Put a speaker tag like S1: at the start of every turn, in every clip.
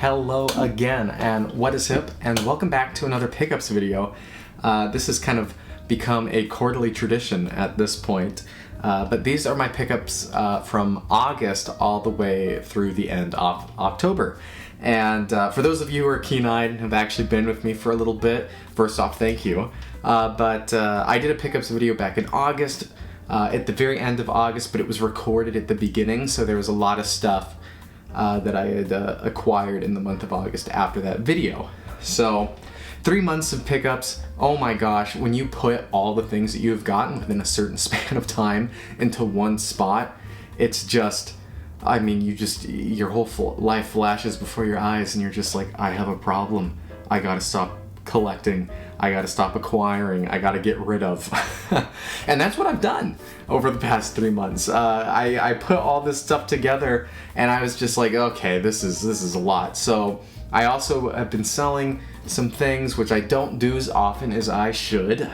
S1: Hello again, and what is hip, and welcome back to another pickups video. This has kind of become a quarterly tradition at this point, but these are my pickups from August all the way through the end of October. And for those of you who are keen-eyed and have actually been with me for a little bit, first off, thank you. But I did a pickups video back in August, at the very end of August, but it was recorded at the beginning, so there was a lot of stuff that I had acquired in the month of August after that video. So 3 months of pickups. Oh my gosh, when you put all the things that you have gotten within a certain span of time into one spot, it's just, I mean, your whole life flashes before your eyes and you're just like, I have a problem. I gotta stop collecting. I gotta stop acquiring. I gotta get rid of. And that's what I've done over the past 3 months. I put all this stuff together and I was just like, okay, this is a lot. So I also have been selling some things, which I don't do as often as I should,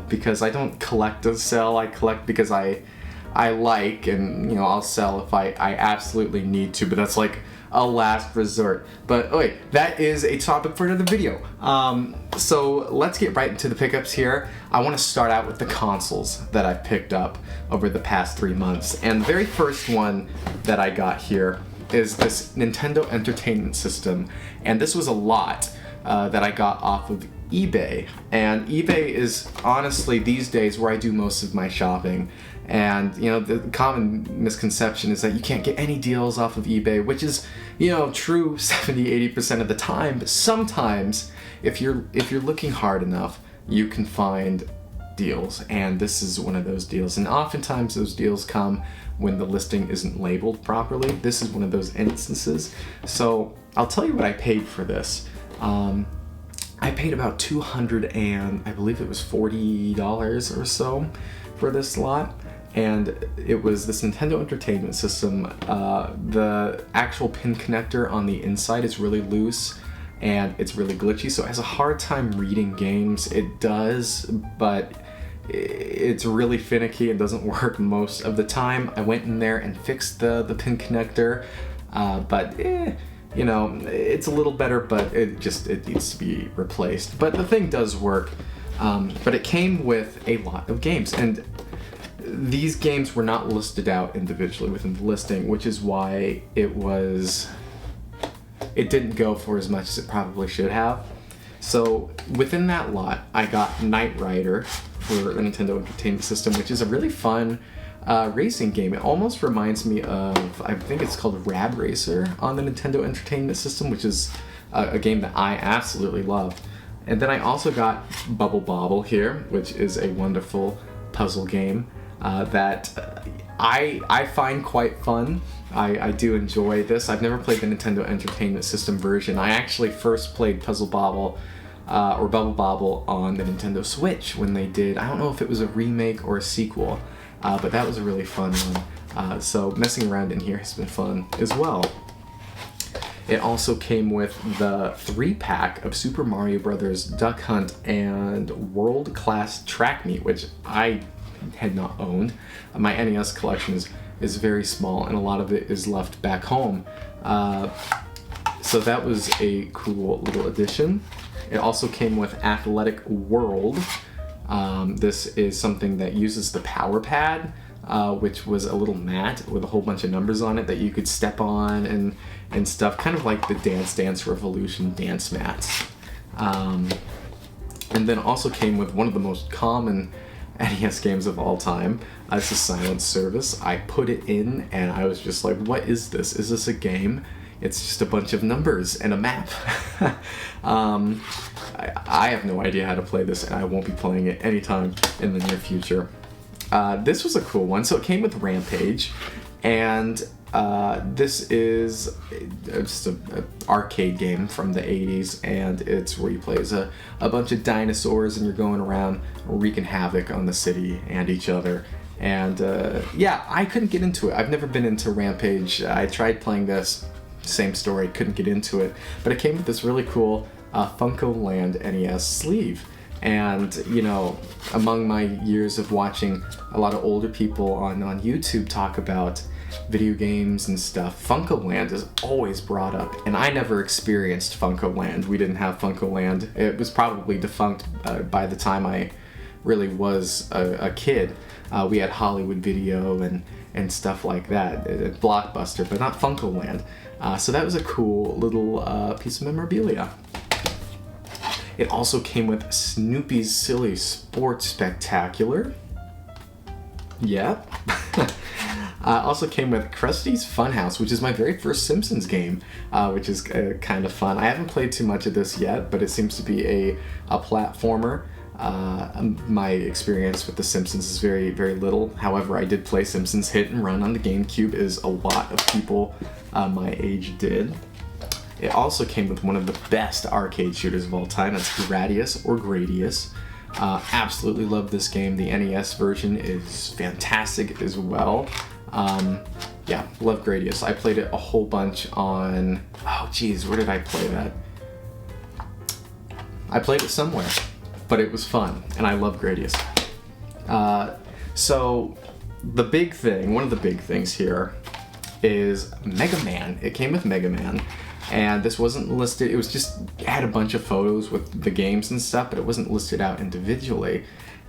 S1: because I don't collect to sell. I collect because I like, and I'll sell if I absolutely need to, but that's like a last resort. But wait, that is a topic for another video. So let's get right into the pickups here. I want to start out with the consoles that I picked up over the past 3 months. And the very first one that I got here is this Nintendo Entertainment System. And this was a lot that I got off of eBay. And eBay is honestly these days where I do most of my shopping. And the common misconception is that you can't get any deals off of eBay, which is true 70-80% of the time. But sometimes if you're looking hard enough, you can find deals, and this is one of those deals. And oftentimes those deals come when the listing isn't labeled properly. This is one of those instances. So I'll tell you what I paid for this. I paid about $200 and I believe it was $40 or so for this lot. And it was this Nintendo Entertainment System. The actual pin connector on the inside is really loose and it's really glitchy, so it has a hard time reading games. It does, but it's really finicky and doesn't work most of the time. I went in there and fixed the pin connector, but it's a little better, but it needs to be replaced. But the thing does work, but it came with a lot of games, and these games were not listed out individually within the listing, which is why it didn't go for as much as it probably should have. So within that lot, I got Knight Rider for the Nintendo Entertainment System, which is a really fun racing game. It almost reminds me of, I think it's called Rad Racer on the Nintendo Entertainment System, which is a game that I absolutely love. And then I also got Bubble Bobble here, which is a wonderful puzzle game that I find quite fun. I do enjoy this. I've never played the Nintendo Entertainment System version. I actually first played Puzzle Bobble or Bubble Bobble on the Nintendo Switch when they did, I don't know if it was a remake or a sequel, but that was a really fun one. So messing around in here has been fun as well. It also came with the 3-pack of Super Mario Bros. Duck Hunt and World Class Track Meet, which I had not owned. My NES collection is very small and a lot of it is left back home. So that was a cool little addition. It also came with Athletic World. This is something that uses the power pad, which was a little mat with a whole bunch of numbers on it that you could step on and stuff, kind of like the Dance Dance Revolution dance mats. And then also came with one of the most common NES games of all time. It's a Silent Service. I put it in and I was just like, what is this? Is this a game? It's just a bunch of numbers and a map. I have no idea how to play this, and I won't be playing it anytime in the near future. This was a cool one. So it came with Rampage, and this is just an arcade game from the 80s, and it's where you play as a bunch of dinosaurs and you're going around wreaking havoc on the city and each other. And yeah, I couldn't get into it. I've never been into Rampage. I tried playing this, same story, couldn't get into it. But it came with this really cool Funko Land NES sleeve. And, among my years of watching a lot of older people on YouTube talk about video games and stuff, Funko Land is always brought up, and I never experienced Funko Land. We didn't have Funko Land. It was probably defunct by the time I really was a kid. We had Hollywood Video and stuff like that, Blockbuster, but not Funko Land. So that was a cool little piece of memorabilia. It also came with Snoopy's Silly Sports Spectacular. Yep. Also came with Krusty's Funhouse, which is my very first Simpsons game, which is kind of fun. I haven't played too much of this yet, but it seems to be a platformer. My experience with The Simpsons is very, very little. However, I did play Simpsons Hit and Run on the GameCube, as a lot of people my age did. It also came with one of the best arcade shooters of all time. That's Gradius or Gradius. Absolutely love this game. The NES version is fantastic as well. Yeah, love Gradius. I played it a whole bunch on... Oh, geez, where did I play that? I played it somewhere, but it was fun, and I love Gradius. So, the big thing, one of the big things here, is Mega Man. It came with Mega Man. And this wasn't listed, it had a bunch of photos with the games and stuff, but it wasn't listed out individually.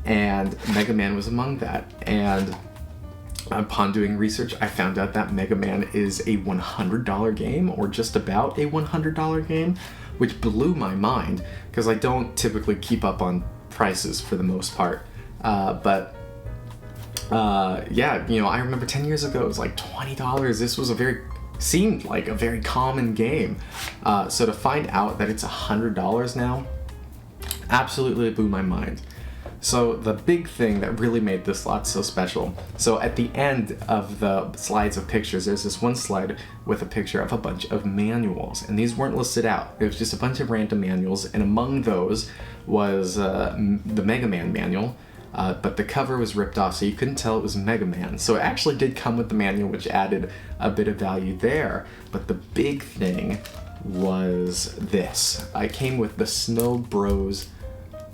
S1: And Mega Man was among that. And upon doing research, I found out that Mega Man is a $100 game, or just about a $100 game, which blew my mind, because I don't typically keep up on prices for the most part. Yeah, you know, I remember 10 years ago, it was like $20. This was seemed like a very common game. So to find out that it's $100 now, absolutely blew my mind. So the big thing that really made this lot so special, so at the end of the slides of pictures, there's this one slide with a picture of a bunch of manuals, and these weren't listed out. It was just a bunch of random manuals, and among those was the Mega Man manual, but the cover was ripped off, so you couldn't tell it was Mega Man. So it actually did come with the manual, which added a bit of value there. But the big thing was this. I came with the Snow Bros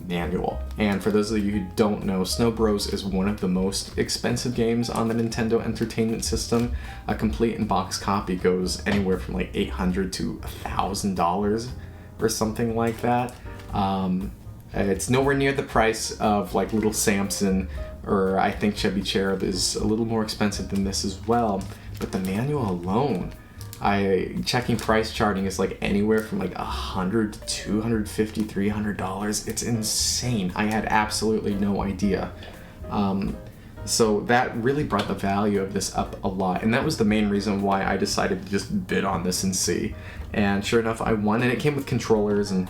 S1: manual. And for those of you who don't know, Snow Bros is one of the most expensive games on the Nintendo Entertainment System. A complete in-box copy goes anywhere from like $800 to $1,000 or something like that. It's nowhere near the price of like Little Samson, or I think Chubby Cherub is a little more expensive than this as well. But the manual alone, checking price charting is like anywhere from like $100 to $250, $300. It's insane. I had absolutely no idea. So that really brought the value of this up a lot, and that was the main reason why I decided to just bid on this and see. And sure enough, I won, and it came with controllers and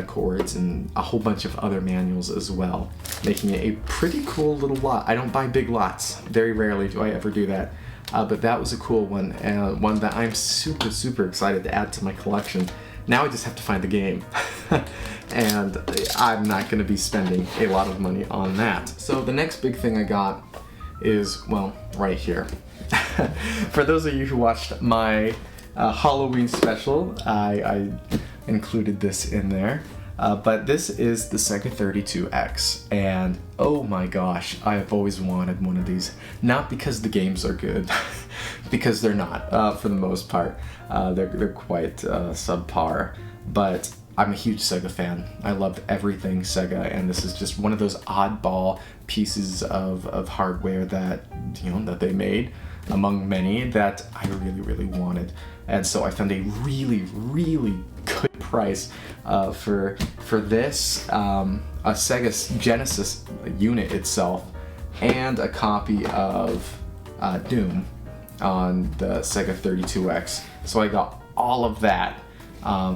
S1: cords and a whole bunch of other manuals as well, making it a pretty cool little lot. I don't buy big lots. Very rarely do I ever do that. But that was a cool one, and one that I'm super, super excited to add to my collection. Now I just have to find the game. And I'm not going to be spending a lot of money on that. So the next big thing I got is, well, right here. For those of you who watched my Halloween special, I included this in there. But this is the Sega 32X, and oh my gosh, I have always wanted one of these. Not because the games are good, because they're not, for the most part. They're quite subpar, but I'm a huge Sega fan. I loved everything Sega, and this is just one of those oddball pieces of hardware that, you know, that they made, among many, that I really, really wanted. And so I found a really, really good price for this, a Sega Genesis unit itself, and a copy of Doom on the Sega 32X. So I got all of that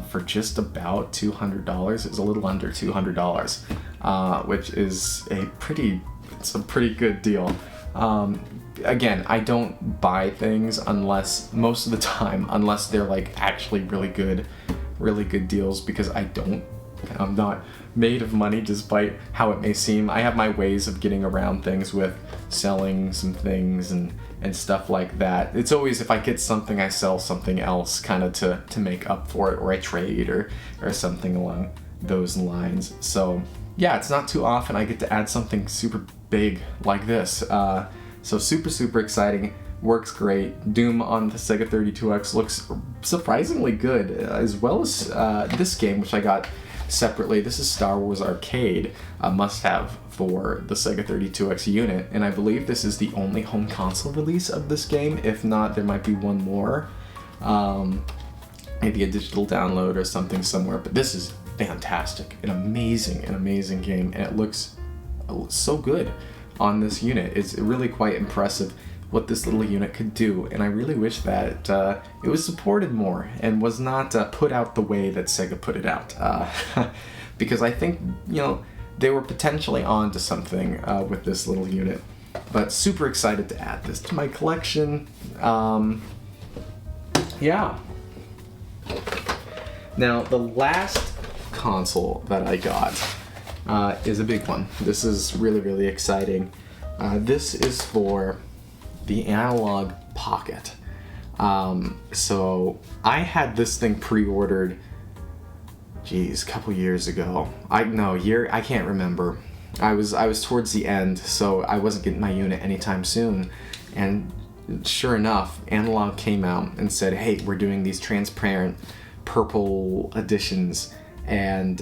S1: for just about $200. It was a little under $200, which is a pretty good deal. Again, I don't buy things most of the time, unless they're like actually really good deals, because I'm not made of money, despite how it may seem. I have my ways of getting around things with selling some things and stuff like that. It's always, if I get something, I sell something else kind of to make up for it, or I trade or something along those lines. So yeah, it's not too often I get to add something super big like this. So super, super exciting. works great. Doom on the Sega 32X looks surprisingly good, as well as this game, which I got separately. This is Star Wars Arcade, a must-have for the Sega 32X unit, and I believe this is the only home console release of this game. If not, there might be one more. Maybe a digital download or something somewhere, but this is fantastic, an amazing game, and it looks so good on this unit. It's really quite impressive what this little unit could do, and I really wish that it was supported more and was not put out the way that Sega put it out, because I think, you know, they were potentially on to something with this little unit. But super excited to add this to my collection. Yeah. Now, the last console that I got is a big one. This is really exciting. This is for the Analog Pocket. So I had this thing pre-ordered, a couple years ago. I can't remember. I was towards the end, so I wasn't getting my unit anytime soon. And sure enough, Analog came out and said, hey, we're doing these transparent purple editions, and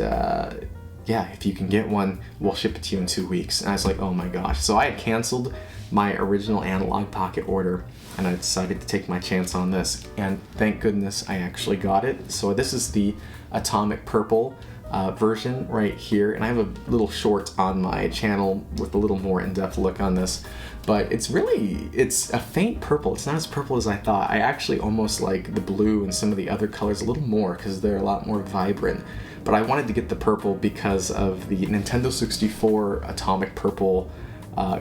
S1: yeah, if you can get one, we'll ship it to you in 2 weeks. And I was like, oh my gosh. So I had canceled my original Analog Pocket order, and I decided to take my chance on this, and thank goodness I actually got it. So this is the Atomic Purple version right here, and I have a little short on my channel with a little more in-depth look on this, but it's a faint purple. It's not as purple as I thought. I actually almost like the blue and some of the other colors a little more because they're a lot more vibrant, but I wanted to get the purple because of the Nintendo 64 Atomic Purple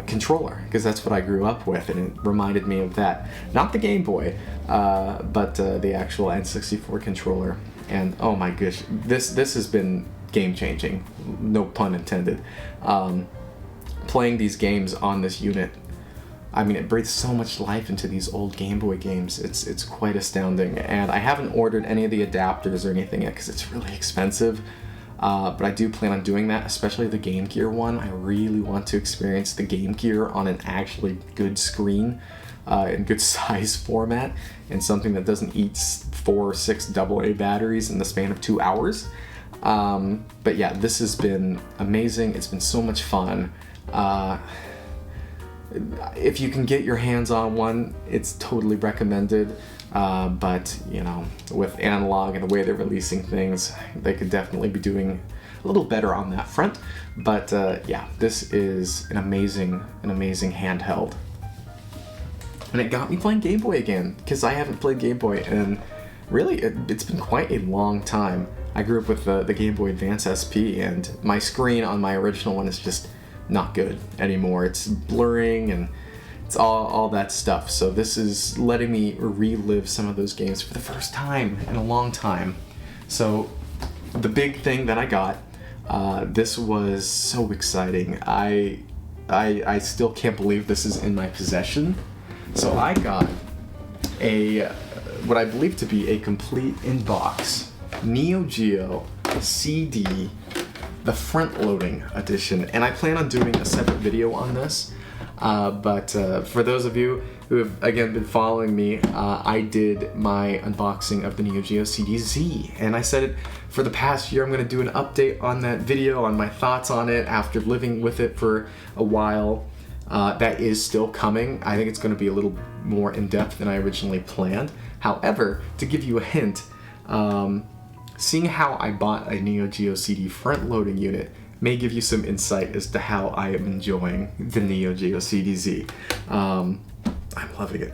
S1: controller, because that's what I grew up with, and it reminded me of that. Not the Game Boy, but the actual N64 controller. And oh my gosh, this has been game-changing, no pun intended. Playing these games on this unit, I mean, it breathes so much life into these old Game Boy games. It's quite astounding, and I haven't ordered any of the adapters or anything yet because it's really expensive. But I do plan on doing that, especially the Game Gear one. I really want to experience the Game Gear on an actually good screen, in good size format, and something that doesn't eat 4 or 6 AA batteries in the span of 2 hours. But yeah, this has been amazing. It's been so much fun. If you can get your hands on one, it's totally recommended. But, you know, with Analog and the way they're releasing things, they could definitely be doing a little better on that front. But yeah, this is an amazing handheld. And it got me playing Game Boy again, because I haven't played Game Boy, and really, it's been quite a long time. I grew up with the Game Boy Advance SP, and my screen on my original one is just not good anymore. It's blurring, and it's all that stuff. So this is letting me relive some of those games for the first time in a long time. So the big thing that I got, this was so exciting. I still can't believe this is in my possession. So I got what I believe to be a complete in-box Neo Geo CD, the front-loading edition, and I plan on doing a separate video on this. But for those of you who have, again, been following me, I did my unboxing of the Neo Geo CD-Z, and I said it for the past year. I'm going to do an update on that video, on my thoughts on it after living with it for a while. That is still coming. I think it's going to be a little more in-depth than I originally planned. However, to give you a hint, seeing how I bought a Neo Geo CD front-loading unit may give you some insight as to how I am enjoying the Neo Geo CD-Z. I'm loving it.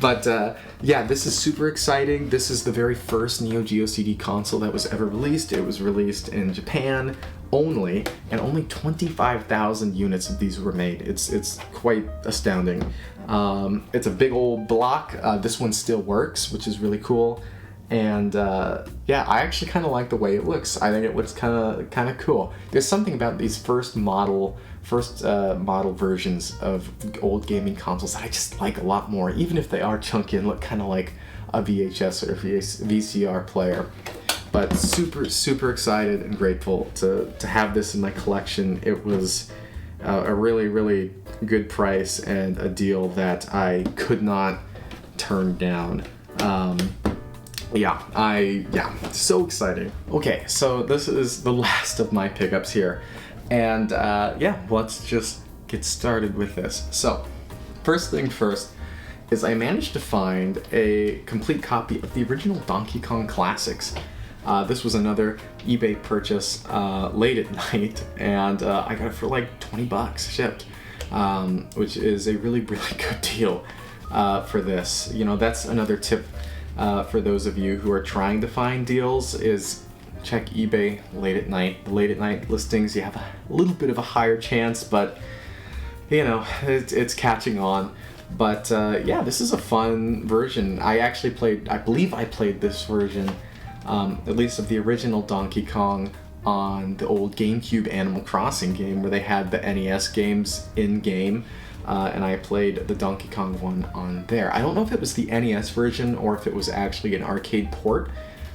S1: But yeah, this is super exciting. This is the very first Neo Geo CD console that was ever released. It was released in Japan only, and only 25,000 units of these were made. It's quite astounding. It's a big old block. This one still works, which is really cool. And yeah, I actually kind of like the way it looks. I think it looks kind of cool. There's something about these first model versions of old gaming consoles that I just like a lot more, even if they are chunky and look kind of like a VHS or VCR player. But super excited and grateful to have this in my collection. It was a really, really good price and a deal that I could not turn down. So exciting. Okay, so this is the last of my pickups here. And let's just get started with this. So, first thing first is I managed to find a complete copy of the original Donkey Kong Classics. This was another eBay purchase late at night, and I got it for like $20 shipped, which is a really, really good deal for this. You know, that's another tip for those of you who are trying to find deals is check eBay late at night. The late at night listings, you have a little bit of a higher chance, but you know, it's catching on. But this is a fun version. I believe I played this version, at least of the original Donkey Kong, on the old GameCube Animal Crossing game where they had the NES games in-game. And I played the Donkey Kong one on there. I don't know if it was the NES version or if it was actually an arcade port,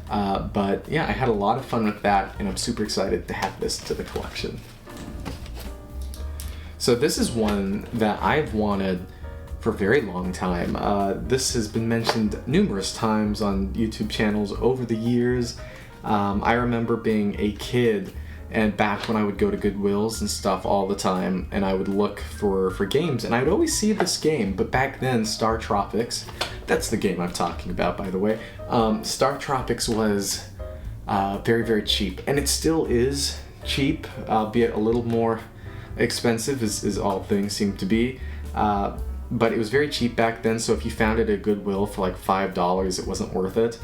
S1: but yeah, I had a lot of fun with that, and I'm super excited to add this to the collection. So this is one that I've wanted for a very long time. This has been mentioned numerous times on YouTube channels over the years. I remember being a kid, and back when I would go to Goodwills and stuff all the time, and I would look for games, and I would always see this game, but back then, Star Tropics, that's the game I'm talking about, by the way, Star Tropics was very, very cheap, and it still is cheap, albeit a little more expensive, as all things seem to be, but it was very cheap back then, so if you found it at Goodwill for like $5, it wasn't worth it.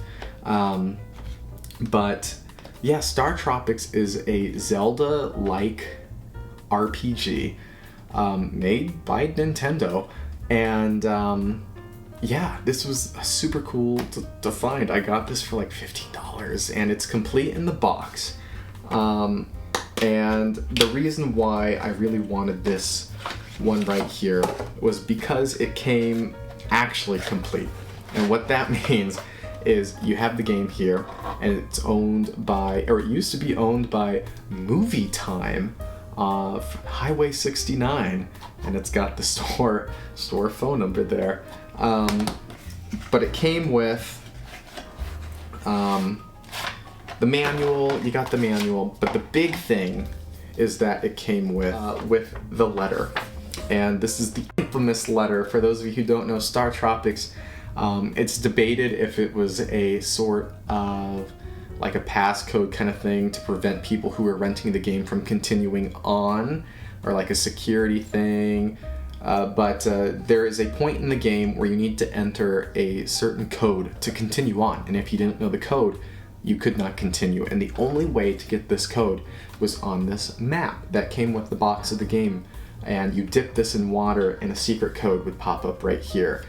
S1: But yeah, Star Tropics is a Zelda-like RPG made by Nintendo, and this was super cool to find. I got this for like $15, and it's complete in the box. And the reason why I really wanted this one right here was because it came actually complete. And what that means is you have the game here, and it's owned by, or it used to be owned by Movie Time, Highway 69, and it's got the store phone number there. But it came with the manual. You got the manual, but the big thing is that it came with the letter, and this is the infamous letter. For those of you who don't know, Star Tropics, it's debated if it was a sort of like a passcode kind of thing to prevent people who were renting the game from continuing on, or like a security thing. But there is a point in the game where you need to enter a certain code to continue on, and if you didn't know the code, you could not continue. And the only way to get this code was on this map that came with the box of the game, and you dip this in water and a secret code would pop up right here.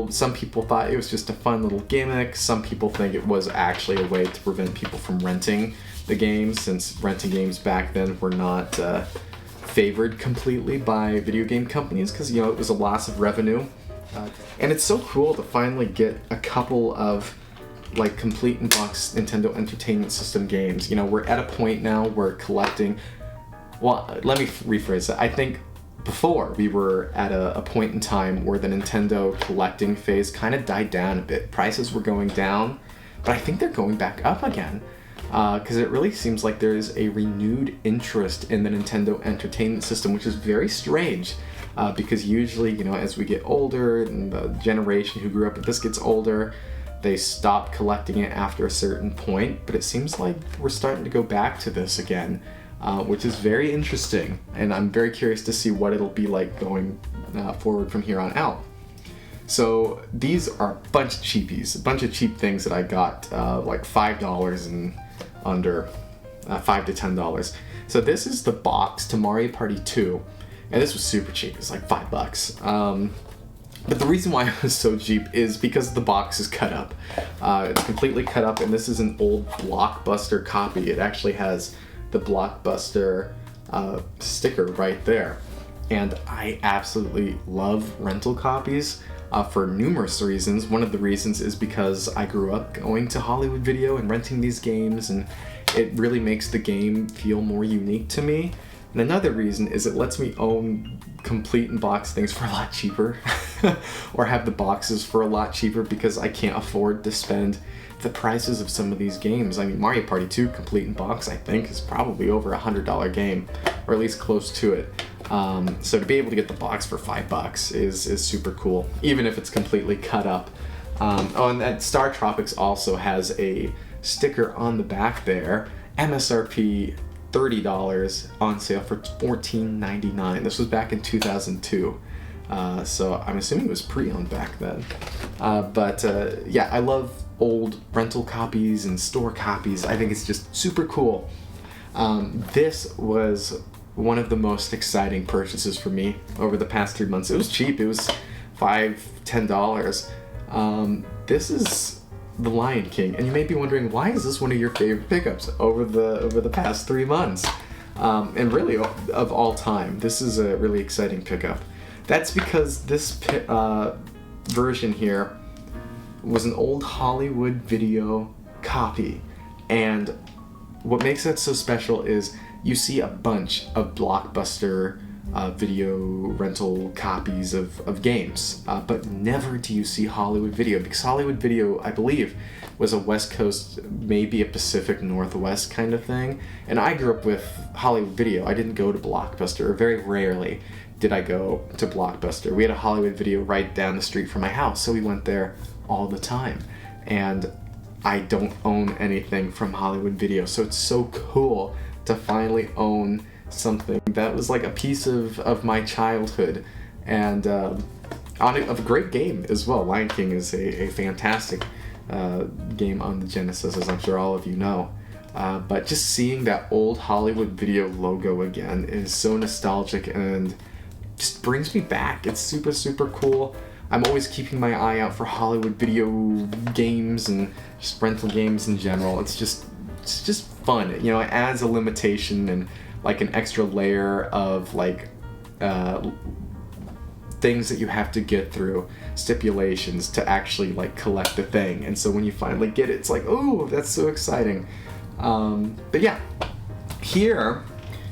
S1: Some people thought it was just a fun little gimmick. Some people think it was actually a way to prevent people from renting the games, since renting games back then were not favored completely by video game companies, because you know it was a loss of revenue. And it's so cool to finally get a couple of like complete in-box Nintendo Entertainment System games. You know, we're at a point now where collecting, well, let me rephrase that. I think before we were at a point in time where the Nintendo collecting phase kind of died down a bit. Prices were going down, but I think they're going back up again, because it really seems like there is a renewed interest in the Nintendo Entertainment System, which is very strange, because usually, you know, as we get older and the generation who grew up with this gets older, they stop collecting it after a certain point, but it seems like we're starting to go back to this again. Which is very interesting, and I'm very curious to see what it'll be like going forward from here on out. So these are a bunch of cheapies, a bunch of cheap things that I got, like $5 and under, $5 to $10. So this is the box to Mario Party 2, and this was super cheap. It's like $5. But the reason why it was so cheap is because the box is cut up. It's completely cut up, and this is an old Blockbuster copy. It actually has the Blockbuster sticker right there. And I absolutely love rental copies for numerous reasons. One of the reasons is because I grew up going to Hollywood Video and renting these games, and it really makes the game feel more unique to me. And another reason is it lets me own complete and box things for a lot cheaper, or have the boxes for a lot cheaper, because I can't afford to spend the prices of some of these games. I mean, Mario Party 2 complete and box, I think, is probably over $100 game, or at least close to it. So to be able to get the box for $5 is super cool, even if it's completely cut up. Oh, and that Star Tropics also has a sticker on the back there, MSRP $30, on sale for $14.99. This was back in 2002. So I'm assuming it was pre-owned back then. Yeah, I love old rental copies and store copies. I think it's just super cool. This was one of the most exciting purchases for me over the past 3 months. It was cheap. It was $5-10. This is The Lion King, and you may be wondering, why is this one of your favorite pickups over the past 3 months? And really, of all time, this is a really exciting pickup. That's because this version here was an old Hollywood video copy, and what makes that so special is you see a bunch of Blockbuster video rental copies of games, but never do you see Hollywood Video, because Hollywood Video, I believe, was a West Coast, maybe a Pacific Northwest kind of thing, and I grew up with Hollywood Video. I didn't go to Blockbuster, or very rarely did I go to Blockbuster. We had a Hollywood Video right down the street from my house, so we went there all the time, and I don't own anything from Hollywood Video, so it's so cool to finally own something that was like a piece of my childhood, and of a great game as well. Lion King is a fantastic game on the Genesis, as I'm sure all of you know. But just seeing that old Hollywood Video logo again is so nostalgic and just brings me back. It's super, super cool. I'm always keeping my eye out for Hollywood Video games and just rental games in general. It's just fun. You know, it adds a limitation and like an extra layer of like things that you have to get through, stipulations to actually like collect the thing. And so when you finally get it, it's like, oh, that's so exciting. But yeah, here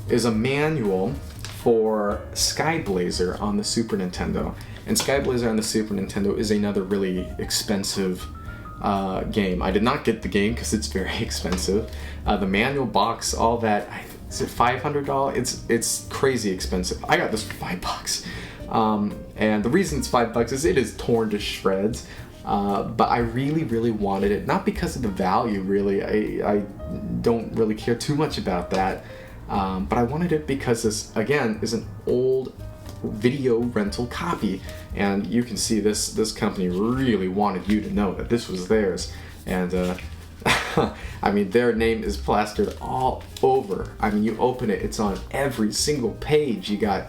S1: is a manual for Skyblazer on the Super Nintendo. And Skyblazer on the Super Nintendo is another really expensive game. I did not get the game because it's very expensive. The manual box, all that, is it $500? It's crazy expensive. I got this for $5. And the reason it's $5 is it is torn to shreds. But I really, really wanted it. Not because of the value, really. I don't really care too much about that. But I wanted it because this, again, is an old video rental copy, and you can see this company really wanted you to know that this was theirs, and I mean, their name is plastered all over. I mean, you open it, it's on every single page. You got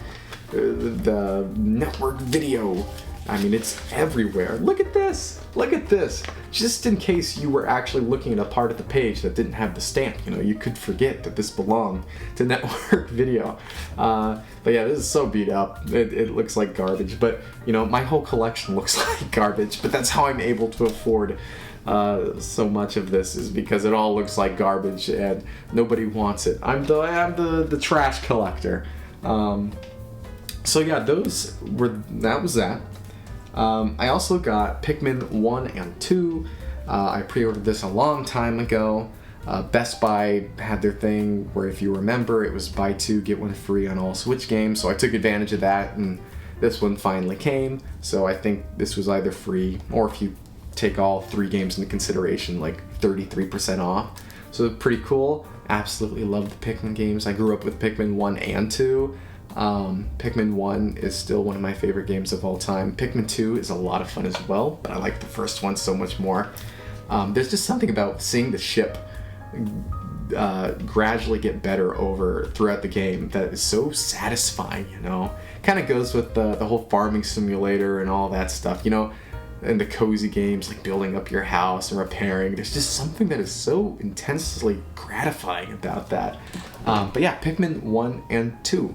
S1: the network video. I mean, it's everywhere. Look at this. Look at this. Just in case you were actually looking at a part of the page that didn't have the stamp, you know, you could forget that this belonged to network video. But yeah, this is so beat up. It looks like garbage. But, you know, my whole collection looks like garbage. But that's how I'm able to afford so much of this, is because it all looks like garbage and nobody wants it. I'm the trash collector. So yeah, that was that. I also got Pikmin 1 and 2. I pre-ordered this a long time ago. Best Buy had their thing where, if you remember, it was buy 2, get 1 free on all Switch games, so I took advantage of that, and this one finally came. So I think this was either free, or if you take all 3 games into consideration, like 33% off. So pretty cool. Absolutely love the Pikmin games. I grew up with Pikmin 1 and 2. Pikmin 1 is still one of my favorite games of all time. Pikmin 2 is a lot of fun as well, but I like the first one so much more. There's just something about seeing the ship gradually get better throughout the game that is so satisfying, you know? Kind of goes with the whole farming simulator and all that stuff, you know? And the cozy games like building up your house and repairing. There's just something that is so intensely gratifying about that. But yeah, Pikmin 1 and 2.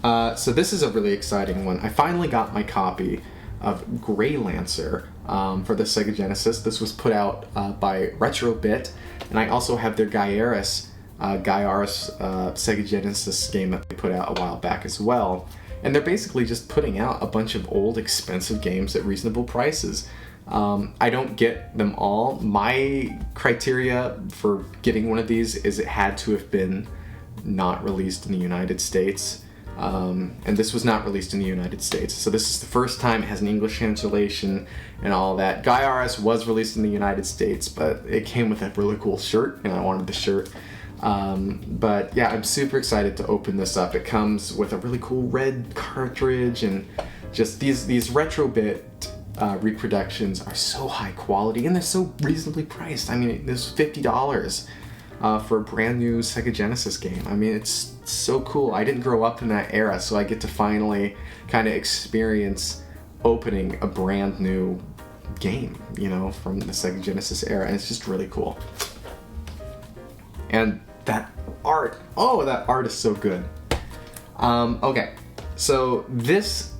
S1: So this is a really exciting one. I finally got my copy of Grey Lancer for the Sega Genesis. This was put out by Retrobit, and I also have their Gyarados Gaiara's Sega Genesis game that they put out a while back as well. And they're basically just putting out a bunch of old, expensive games at reasonable prices. I don't get them all. My criteria for getting one of these is it had to have been not released in the United States. And this was not released in the United States. So this is the first time it has an English translation and all that. Gaiara's was released in the United States, but it came with a really cool shirt, and I wanted the shirt. But yeah, I'm super excited to open this up. It comes with a really cool red cartridge, and just these retro-bit reproductions are so high quality, and they're so reasonably priced. I mean, this is $50 for a brand new Sega Genesis game. I mean, it's so cool. I didn't grow up in that era, so I get to finally kind of experience opening a brand new game, you know, from the Sega Genesis era, and it's just really cool. And that art, oh, that art is so good. Okay, so this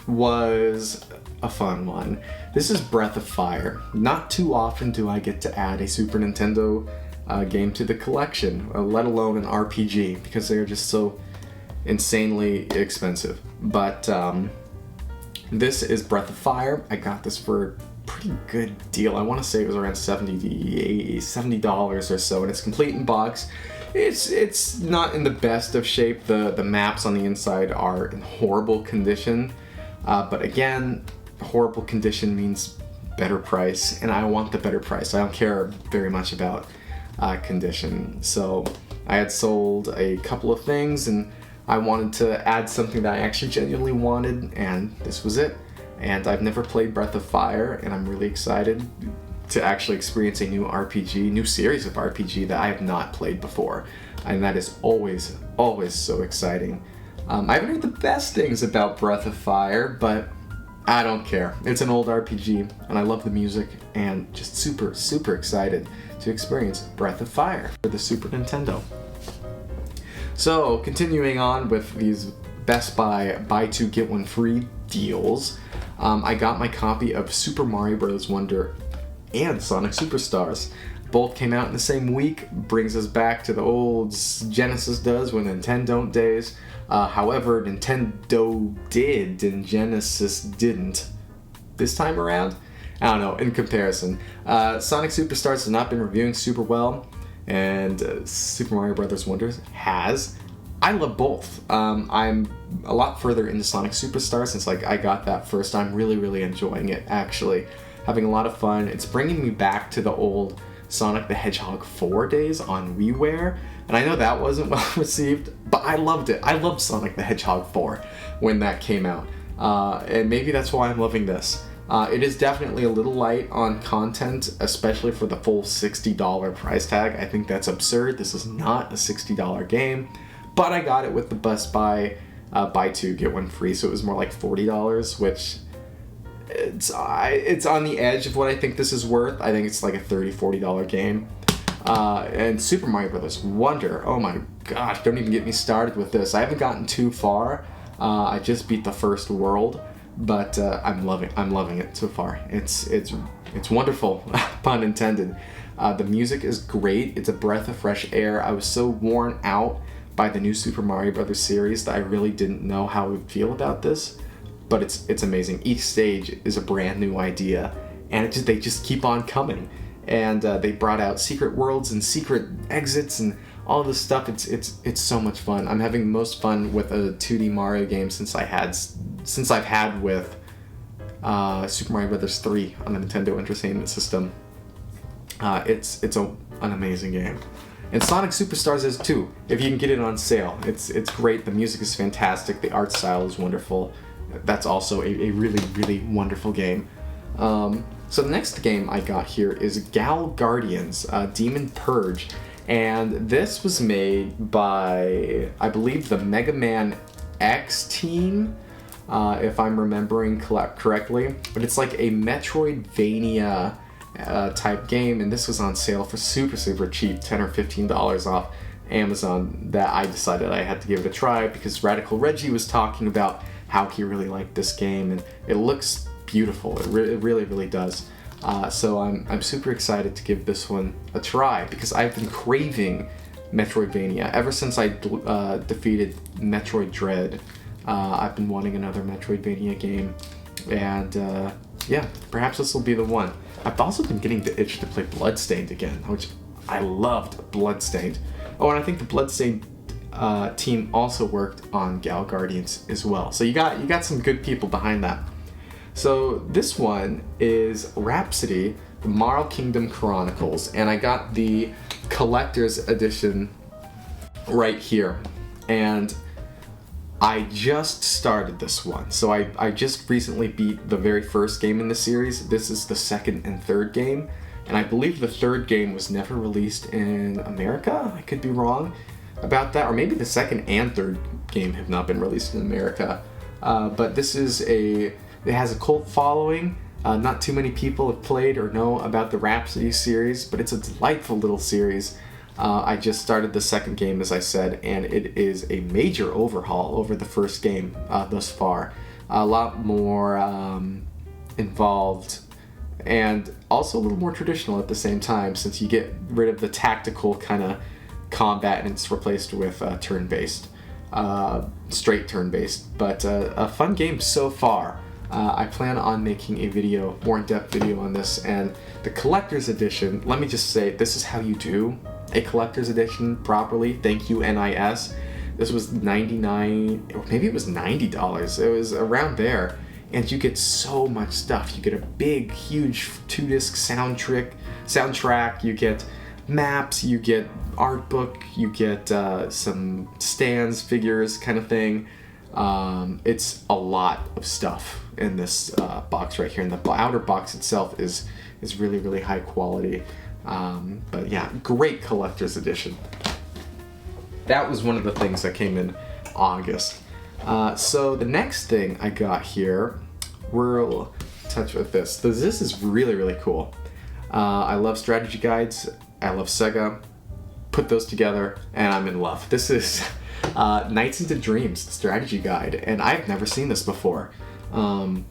S1: was a fun one. This is Breath of Fire. Not too often do I get to add a Super Nintendo game to the collection, let alone an RPG, because they're just so insanely expensive. But this is Breath of Fire. I got this for a pretty good deal. I want to say it was around $70 or so, and it's complete in box. It's not in the best of shape. The maps on the inside are in horrible condition, but again, horrible condition means better price, and I want the better price. I don't care very much about condition. So I had sold a couple of things, and I wanted to add something that I actually genuinely wanted, and this was it. And I've never played Breath of Fire, and I'm really excited to actually experience a new RPG, new series of RPG that I have not played before, and that is always so exciting. I haven't heard the best things about Breath of Fire, but I don't care. It's an old RPG, and I love the music, and just super excited to experience Breath of Fire for the Super Nintendo. So, continuing on with these Best Buy buy two get one free deals, I got my copy of Super Mario Bros. Wonder and Sonic Superstars. Both came out in the same week, brings us back to the old Genesis does when Nintendo days. However, Nintendo did and Genesis didn't this time around. I don't know, in comparison. Sonic Superstars has not been reviewing super well, and Super Mario Bros. Wonder has. I love both. I'm a lot further into Sonic Superstars since I got that first. I'm really enjoying it, actually. Having a lot of fun. It's bringing me back to the old Sonic the Hedgehog 4 days on WiiWare, and I know that wasn't well received, but I loved it. I loved Sonic the Hedgehog 4 when that came out, and maybe that's why I'm loving this. It is definitely a little light on content, especially for the full $60 price tag. I think that's absurd. This is not a $60 game, but I got it with the Best Buy buy two get one free, so it was more like $40, which it's on the edge of what I think this is worth. I think it's like a $30-$40 game. And Super Mario Bros. Wonder, oh my gosh, don't even get me started with this. I haven't gotten too far. I just beat the first world, but I'm loving it so far. It's wonderful, pun intended. The music is great. It's a breath of fresh air. I was so worn out by the new Super Mario Bros. Series that I really didn't know how I would feel about this, but it's amazing. Each stage is a brand new idea, and they just keep on coming. And they brought out secret worlds and secret exits and all this stuff. It's so much fun. I'm having the most fun with a 2D Mario game since I've had with Super Mario Bros. 3 on the Nintendo Entertainment System. It's an amazing game. And Sonic Superstars is too, if you can get it on sale. It's great. The music is fantastic. The art style is wonderful. That's also a really wonderful game. So the next game I got here is Gal Guardians, Demon Purge. And this was made by, I believe, the Mega Man X team, if I'm remembering correctly. But it's like a Metroidvania type game, and this was on sale for super cheap, $10 or $15 off Amazon, that I decided I had to give it a try because Radical Reggie was talking about how he really liked this game, and it looks beautiful. It really does. So I'm super excited to give this one a try because I've been craving Metroidvania. Ever since I defeated Metroid Dread, I've been wanting another Metroidvania game, and yeah, perhaps this will be the one. I've also been getting the itch to play Bloodstained again, which I loved Bloodstained. Oh, and I think the Bloodstained team also worked on Gal Guardians as well. So you got some good people behind that. So this one is Rhapsody, the Marl Kingdom Chronicles, and I got the collector's edition right here. And I just started this one. So I just recently beat the very first game in the series. This is the second and third game. And I believe the third game was never released in America. I could be wrong about that. Or maybe the second and third game have not been released in America. But this is it has a cult following. Not too many people have played or know about the Rhapsody series, but it's a delightful little series. I just started the second game, as I said, and it is a major overhaul over the first game thus far. A lot more involved, and also a little more traditional at the same time, since you get rid of the tactical kind of combat and it's replaced with turn-based, straight turn-based. But a fun game so far. I plan on making a video, more in-depth video on this, and the collector's edition, let me just say, this is how you do a collector's edition properly. Thank you, NIS. This was $99, or maybe it was $90. It was around there, and you get so much stuff. You get a big, huge 2-disc soundtrack, you get maps, you get art book, you get some stands, figures kind of thing. It's a lot of stuff in this box right here, and the outer box itself is really, really high quality. But yeah, great collector's edition. That was one of the things that came in August. So the next thing I got here, we'll touch with this. This is really, really cool. I love strategy guides. I love Sega. Put those together, and I'm in love. This is Nights into Dreams strategy guide, and I've never seen this before. I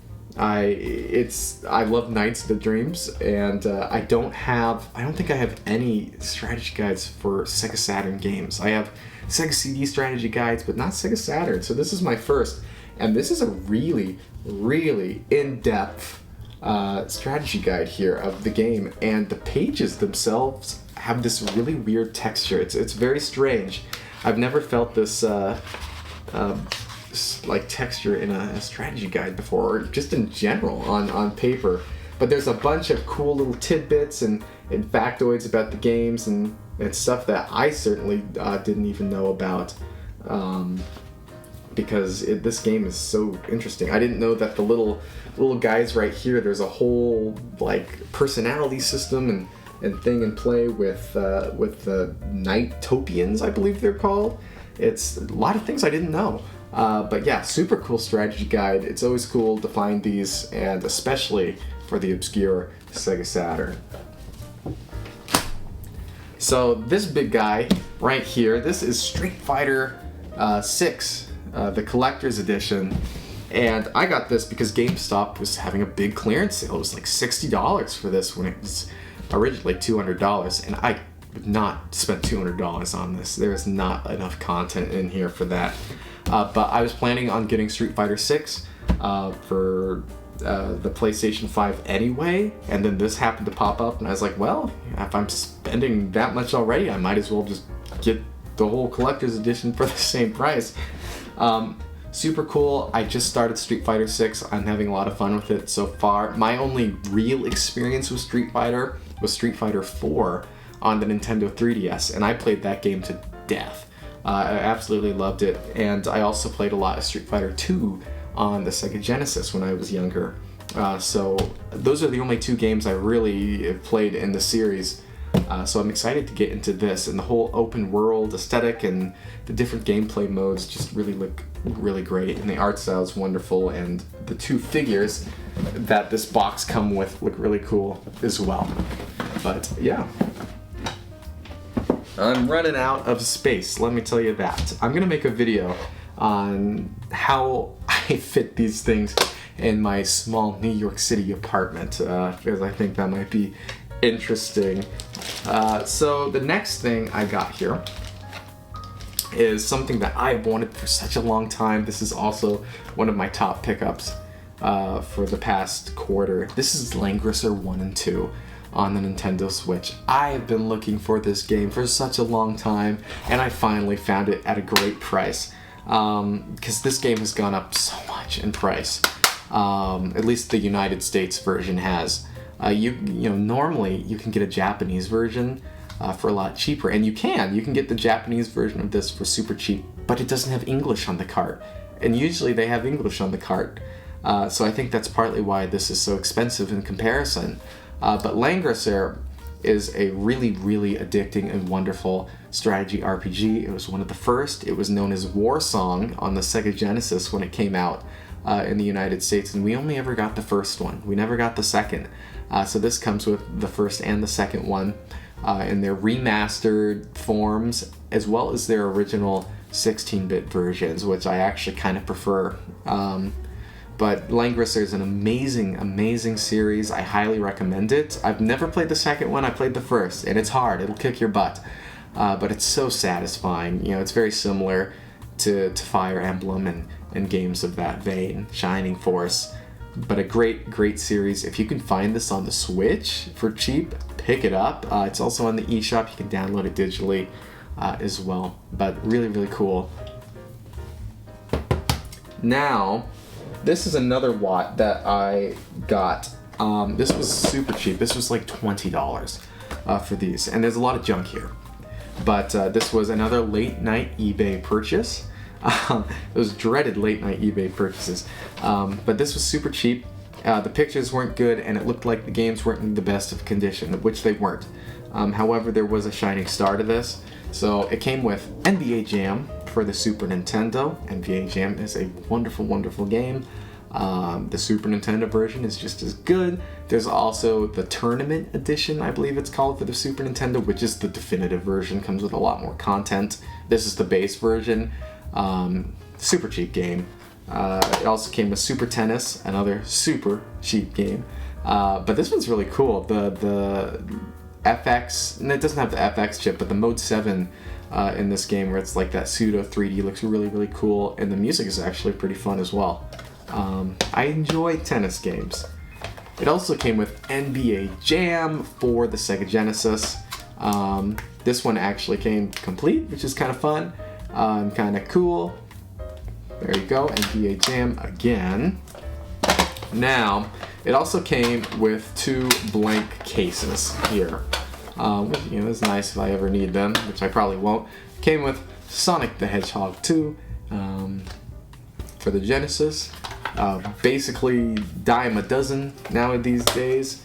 S1: love Nights into Dreams, and I don't think I have any strategy guides for Sega Saturn games. I have Sega CD strategy guides, but not Sega Saturn. So this is my first, and this is a really, really in-depth strategy guide here of the game, and the pages themselves have this really weird texture. It's very strange. I've never felt this like texture in a strategy guide before, or just in general on paper. But there's a bunch of cool little tidbits and factoids about the games and stuff that I certainly didn't even know about, because this game is so interesting. I didn't know that the little guys right here, there's a whole like personality system and thing in play with the Nightopians, I believe they're called. It's a lot of things I didn't know. But yeah, super cool strategy guide. It's always cool to find these, and especially for the obscure Sega Saturn. So this big guy right here, this is Street Fighter 6, the collector's edition. And I got this because GameStop was having a big clearance sale. It was like $60 for this when it was originally $200, and I would not spend $200 on this. There's not enough content in here for that. But I was planning on getting Street Fighter 6 for the PlayStation 5 anyway, and then this happened to pop up, and I was like, well, if I'm spending that much already, I might as well just get the whole collector's edition for the same price. Super cool. I just started Street Fighter 6. I'm having a lot of fun with it so far. My only real experience with Street Fighter was Street Fighter 4 on the Nintendo 3DS, and I played that game to death. I absolutely loved it, and I also played a lot of Street Fighter 2 on the Sega Genesis when I was younger. So those are the only two games I really have played in the series. So I'm excited to get into this, and the whole open world aesthetic and the different gameplay modes just really look really great, and the art style is wonderful, and the two figures that this box come with look really cool as well. But yeah, I'm running out of space, let me tell you that. I'm gonna make a video on how I fit these things in my small New York City apartment, because I think that might be interesting. So the next thing I got here is something that I've wanted for such a long time. This is also one of my top pickups for the past quarter. This is Langrisser 1 and 2 on the Nintendo Switch. I've been looking for this game for such a long time, and I finally found it at a great price. Because this game has gone up so much in price. At least the United States version has. You know, normally you can get a Japanese version for a lot cheaper, and you can get the Japanese version of this for super cheap, but it doesn't have English on the cart, and usually they have English on the cart, so I think that's partly why this is so expensive in comparison. But Langrisser is a really, really addicting and wonderful strategy RPG. It was one of the first. It was known as War Song on the Sega Genesis when it came out in the United States, and we only ever got the first one. We never got the second. So this comes with the first and the second one in their remastered forms, as well as their original 16-bit versions, which I actually kind of prefer. But Langrisser is an amazing, amazing series. I highly recommend it. I've never played the second one. I played the first, and it's hard. It'll kick your butt. But it's so satisfying. You know, it's very similar to Fire Emblem and games of that vein, Shining Force. But a great, great series. If you can find this on the Switch for cheap, pick it up. It's also on the eShop. You can download it digitally as well. But really, really cool. Now, this is another Watt that I got. This was super cheap. This was like $20 for these. And there's a lot of junk here. But this was another late night eBay purchase. Those dreaded late night eBay purchases. But this was super cheap. The pictures weren't good, and it looked like the games weren't in the best of condition, which they weren't. However, there was a shining star to this. So it came with NBA Jam for the Super Nintendo. NBA Jam is a wonderful, wonderful game. The Super Nintendo version is just as good. There's also the Tournament Edition, I believe it's called, for the Super Nintendo, which is the definitive version, comes with a lot more content. This is the base version. Super cheap game. It also came with Super Tennis, another super cheap game. But this one's really cool. The FX, and it doesn't have the FX chip, but the Mode 7 in this game, where it's like that pseudo 3D, looks really, really cool, and the music is actually pretty fun as well. I enjoy tennis games. It also came with NBA Jam for the Sega Genesis. This one actually came complete, which is kind of fun and kind of cool. There you go, NBA Jam again. Now, it also came with 2 blank cases here. Which, you know, it's nice if I ever need them, which I probably won't. Came with Sonic the Hedgehog 2 for the Genesis. Basically, dime a dozen now these days.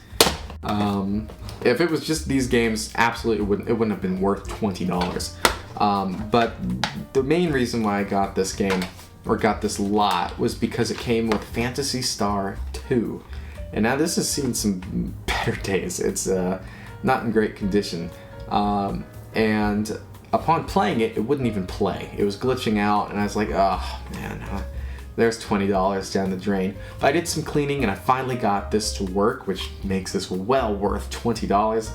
S1: If it was just these games, absolutely it wouldn't have been worth $20. But the main reason why I got this game, or got this lot, was because it came with Phantasy Star 2. And now this has seen some better days. It's not in great condition. And upon playing it, it wouldn't even play. It was glitching out, and I was like, oh man, there's $20 down the drain. But I did some cleaning, and I finally got this to work, which makes this well worth $20.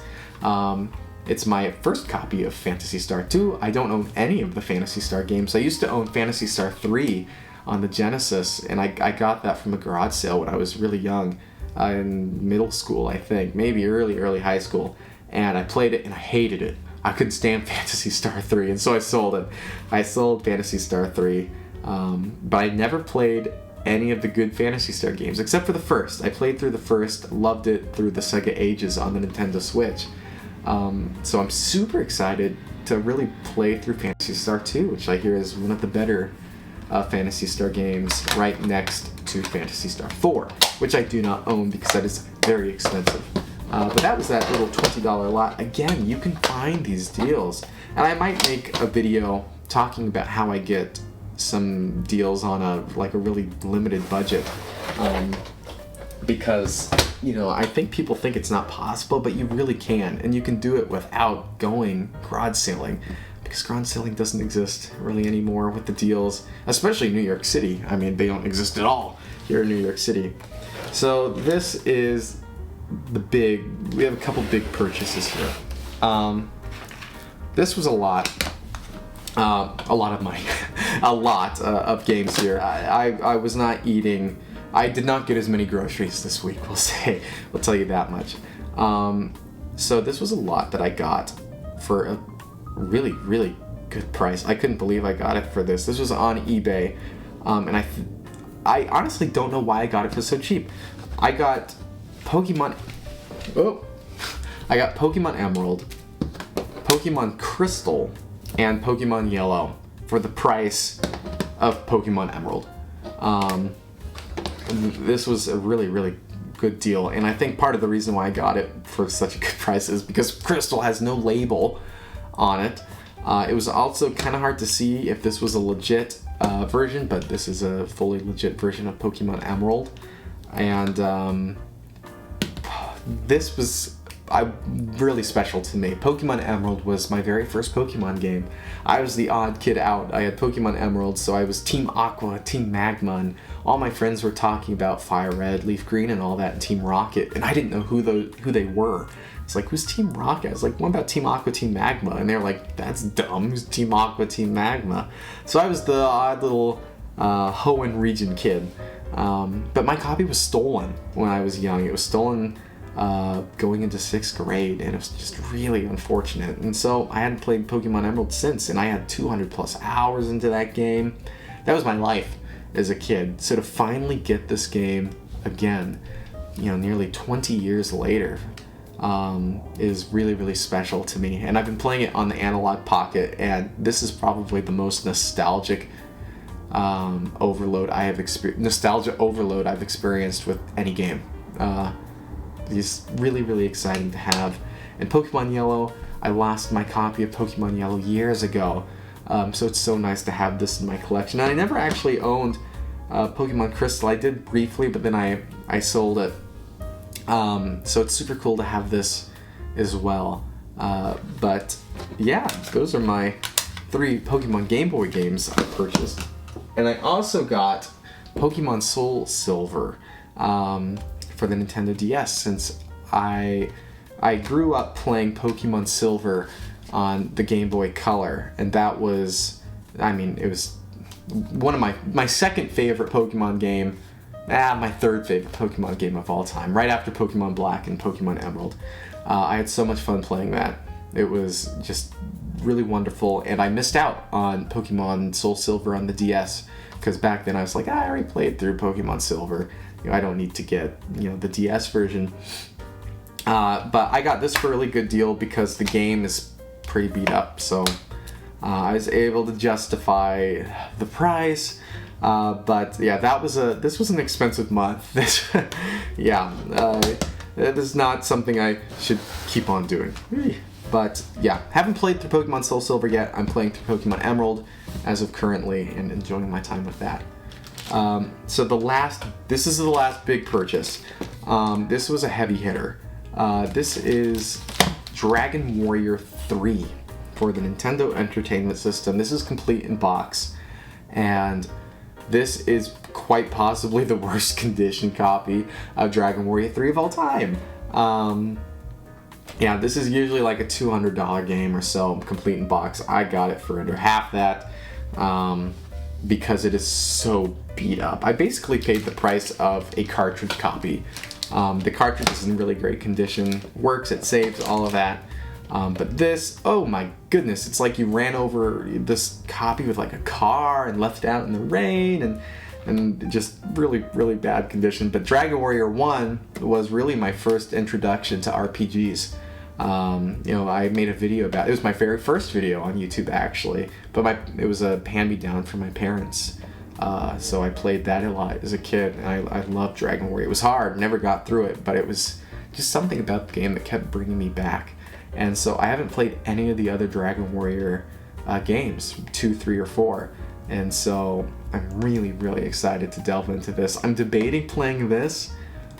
S1: It's my first copy of Phantasy Star 2. I don't own any of the Phantasy Star games. I used to own Phantasy Star 3 on the Genesis, and I got that from a garage sale when I was really young, in middle school, I think, maybe early high school. And I played it, and I hated it. I couldn't stand Phantasy Star 3, and so I sold it. I sold Phantasy Star 3, but I never played any of the good Phantasy Star games, except for the first. I played through the first, loved it through the Sega Ages on the Nintendo Switch. So I'm super excited to really play through Phantasy Star 2, which I hear is one of the better Phantasy Star games, right next to Phantasy Star 4, which I do not own because that is very expensive. But that was that little $20 lot. Again, you can find these deals. And I might make a video talking about how I get some deals on a really limited budget. Because, you know, I think people think it's not possible, but you really can. And you can do it without going garage sailing. Because garage sailing doesn't exist really anymore with the deals, especially New York City. I mean, they don't exist at all here in New York City. So this is we have a couple big purchases here. This was a lot. a lot of money, a lot of games here. I was not eating. I did not get as many groceries this week. We'll tell you that much. So this was a lot that I got for a really, really good price. I couldn't believe I got it for this. This was on eBay, and I honestly don't know why I got it for so cheap. I got Pokemon. Oh, I got Pokemon Emerald, Pokemon Crystal, and Pokemon Yellow for the price of Pokemon Emerald. This was a really, really good deal, and I think part of the reason why I got it for such a good price is because Crystal has no label on it. It was also kind of hard to see if this was a legit version, but this is a fully legit version of Pokemon Emerald, and this was really special to me. Pokemon Emerald was my very first Pokemon game. I was the odd kid out. I had Pokemon Emerald, so I was Team Aqua, Team Magma, and all my friends were talking about Fire Red, Leaf Green, and all that, and Team Rocket, and I didn't know who they were. It's like, who's Team Rocket? I was like, what about Team Aqua, Team Magma? And they were like, that's dumb. Who's Team Aqua, Team Magma? So I was the odd little Hoenn region kid. But my copy was stolen when I was young. It was stolen going into 6th grade, and it was just really unfortunate. And so I hadn't played Pokemon Emerald since, and I had 200 plus hours into that game. That was my life as a kid. So to finally get this game again, nearly 20 years later, is really, really special to me. And I've been playing it on the Analog Pocket, and this is probably the most nostalgic nostalgia overload I've experienced with any game. It's really, really exciting to have. And Pokemon Yellow, I lost my copy of Pokemon Yellow years ago, so it's so nice to have this in my collection. And I never actually owned Pokemon Crystal. I did briefly, but then I sold it. So it's super cool to have this as well. But yeah, those are my 3 Pokemon Game Boy games I purchased. And I also got Pokemon Soul Silver for the Nintendo DS, since I grew up playing Pokemon Silver on the Game Boy Color, and that was, it was one of my second favorite Pokemon game, my third favorite Pokemon game of all time, right after Pokemon Black and Pokemon Emerald. I had so much fun playing that. It was just really wonderful, and I missed out on Pokemon Soul Silver on the DS, because back then I was like, I already played through Pokemon Silver. I don't need to get the DS version. But I got this for a really good deal because the game is pretty beat up, so I was able to justify the price. But yeah, this was an expensive month. It is not something I should keep on doing. But yeah, haven't played through Pokemon Soul Silver yet. I'm playing through Pokemon Emerald as of currently and enjoying my time with that. So this is the last big purchase. This was a heavy hitter. This is Dragon Warrior 3 for the Nintendo Entertainment System. This is complete in box, and this is quite possibly the worst condition copy of Dragon Warrior 3 of all time. Yeah, this is usually like a $200 game or so, complete in box. I got it for under half that, because it is so beat up. I basically paid the price of a cartridge copy. The cartridge is in really great condition, works, it saves, all of that. But this, oh my goodness, it's like you ran over this copy with like a car and left it out in the rain, and just really, really bad condition. But Dragon Warrior 1 was really my first introduction to RPGs. I made a video about it. It was my very first video on YouTube, actually, but it was a hand-me-down from my parents. So I played that a lot as a kid, and I loved Dragon Warrior. It was hard, never got through it, but it was just something about the game that kept bringing me back. And so I haven't played any of the other Dragon Warrior games, 2, 3, or 4. And so I'm really, really excited to delve into this. I'm debating playing this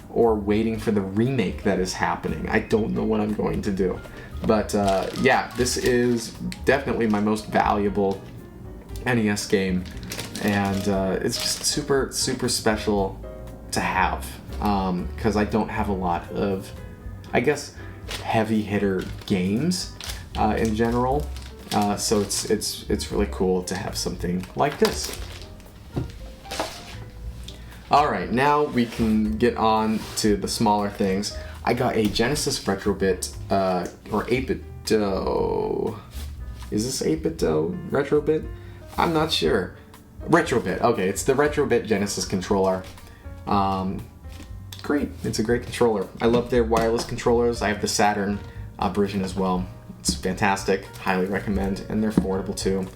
S1: or waiting for the remake that is happening. I don't know what I'm going to do. But yeah, this is definitely my most valuable NES game. And it's just super, super special to have. Because I don't have a lot of, I guess, heavy hitter games in general. So it's really cool to have something like this. All right, now we can get on to the smaller things. I got a Genesis Retrobit, or 8-bit Do. Is this 8-bit Do? Retrobit? I'm not sure. Retrobit, okay, it's the Retrobit Genesis controller. Great, it's a great controller. I love their wireless controllers. I have the Saturn version as well. It's fantastic, highly recommend, and they're affordable too.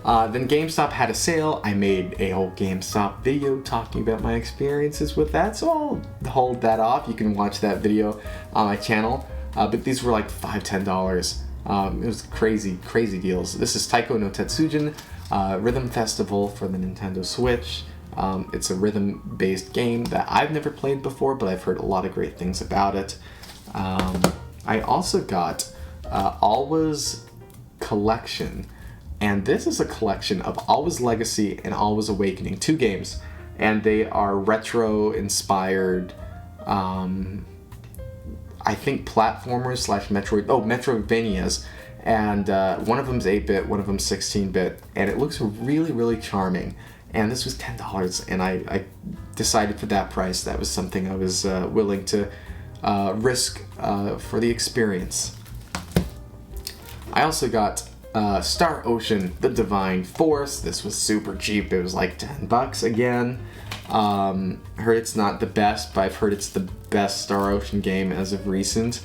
S1: Then GameStop had a sale. I made a whole GameStop video talking about my experiences with that, so I'll hold that off. You can watch that video on my channel. But these were like $5-10. It was crazy deals. This is Taiko no Tetsujin Rhythm Festival for the Nintendo Switch. It's a rhythm-based game that I've never played before, but I've heard a lot of great things about it. I also got Alwa's Collection. And this is a collection of Alwa's Legacy and Alwa's Awakening, 2 games. And they are retro-inspired, I think, platformers / Metroidvanias. And one of them's 8-bit, one of them's 16-bit. And it looks really charming. And this was $10, and I decided for that price that was something I was willing to risk for the experience. I also got Star Ocean: The Divine Force. This was super cheap. It was like $10 again. Heard it's not the best, but I've heard it's the best Star Ocean game as of recent,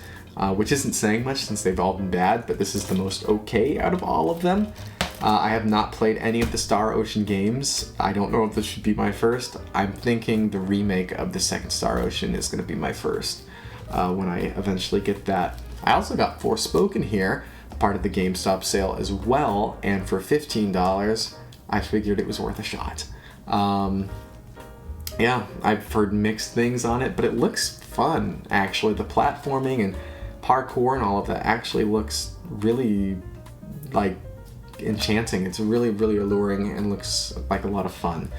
S1: which isn't saying much since they've all been bad, but this is the most okay out of all of them. I have not played any of the Star Ocean games. I don't know if this should be my first. I'm thinking the remake of the second Star Ocean is going to be my first when I eventually get that. I also got Forspoken here, part of the GameStop sale as well, and for $15, I figured it was worth a shot. Yeah, I've heard mixed things on it, but it looks fun, actually. The platforming and parkour and all of that actually looks really, like, enchanting. It's really alluring and looks like a lot of fun.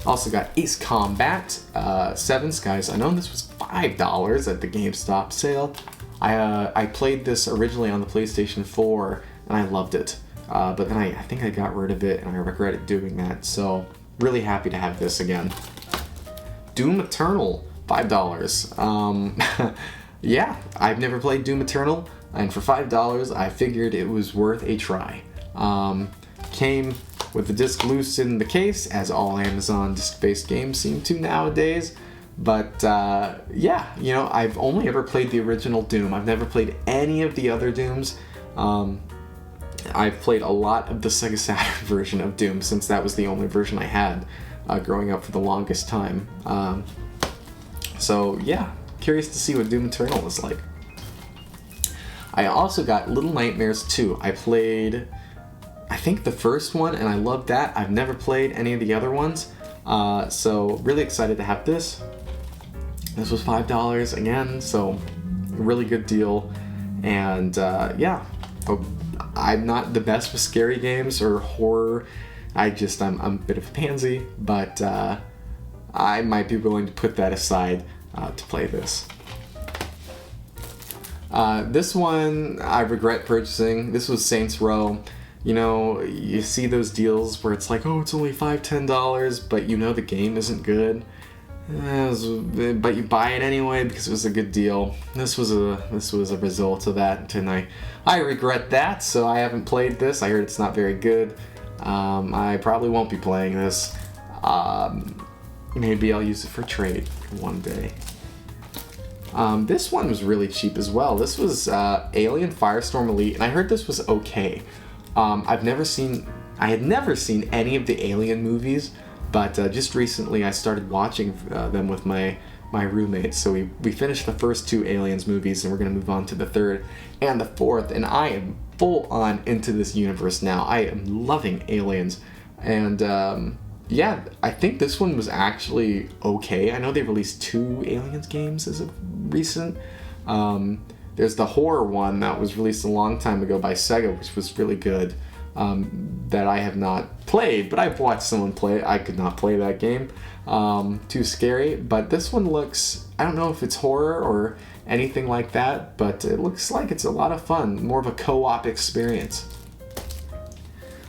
S1: Also got Ace Combat 7 Skies. I know this was $5 at the GameStop sale. I played this originally on the PlayStation 4 and I loved it. But then I think I got rid of it and I regretted doing that. So really happy to have this again. Doom Eternal, $5. Yeah, I've never played Doom Eternal, and for $5 I figured it was worth a try. Came with the disc loose in the case, as all Amazon disc-based games seem to nowadays. But yeah, you know, I've only ever played the original Doom. I've never played any of the other Dooms. I've played a lot of the Sega Saturn version of Doom, since that was the only version I had growing up for the longest time. So yeah, curious to see what Doom Eternal is like. I also got Little Nightmares 2. I played, I think, the first one, and I loved that. I've never played any of the other ones, so really excited to have this. This was $5 again, so really good deal. And yeah, I'm not the best with scary games or horror. I'm a bit of a pansy, but I might be willing to put that aside to play this. This one I regret purchasing. This was Saints Row. You know, you see those deals where it's like, oh, it's only $5-10, but you know the game isn't good. But you buy it anyway because it was a good deal. This was a result of that, and I regret that. So I haven't played this. I heard it's not very good. I probably won't be playing this. Maybe I'll use it for trade one day. This one was really cheap as well. This was Alien Firestorm Elite, and I heard this was okay. I had never seen any of the Alien movies, but just recently I started watching them with my roommate. So we finished the first 2 Aliens movies, and we're going to move on to the 3rd and the 4th, and I am full on into this universe now. I am loving Aliens, and yeah, I think this one was actually okay. I know they released 2 Aliens games as of recent. There's the horror one that was released a long time ago by Sega, which was really good, that I have not played, but I've watched someone play it. I could not play that game. Too scary. But this one looks, I don't know if it's horror or anything like that, but it looks like it's a lot of fun, more of a co-op experience.